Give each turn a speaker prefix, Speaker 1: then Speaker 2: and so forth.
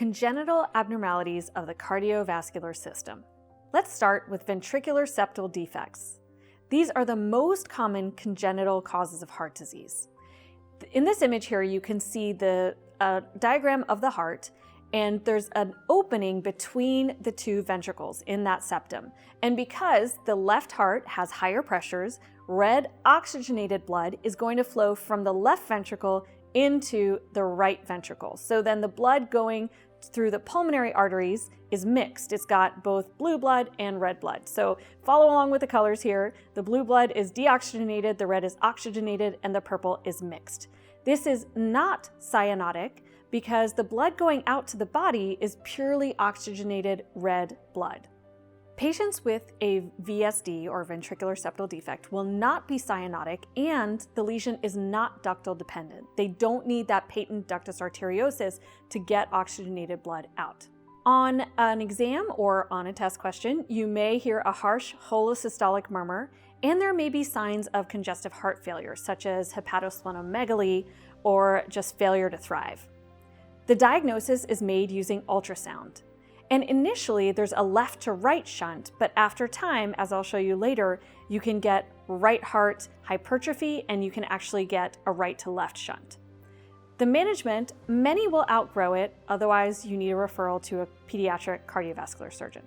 Speaker 1: congenital abnormalities of the cardiovascular system. Let's start with ventricular septal defects. These are the most common congenital causes of heart disease. In this image here, you can see the diagram of the heart, and there's an opening between the two ventricles in that septum. And because the left heart has higher pressures, red oxygenated blood is going to flow from the left ventricle into the right ventricle. So then the blood going through the pulmonary arteries is mixed. It's got both blue blood and red blood. So follow along with the colors here. The blue blood is deoxygenated, the red is oxygenated, and the purple is mixed. This is not cyanotic because the blood going out to the body is purely oxygenated red blood. Patients with a VSD, or ventricular septal defect, will not be cyanotic, and the lesion is not ductal dependent. They don't need that patent ductus arteriosus to get oxygenated blood out. On an exam or on a test question, you may hear a harsh holosystolic murmur, and there may be signs of congestive heart failure, such as hepatosplenomegaly or just failure to thrive. The diagnosis is made using ultrasound. And initially, there's a left to right shunt, but after time, as I'll show you later, you can get right heart hypertrophy and you can actually get a right to left shunt. The management, many will outgrow it, otherwise you need a referral to a pediatric cardiovascular surgeon.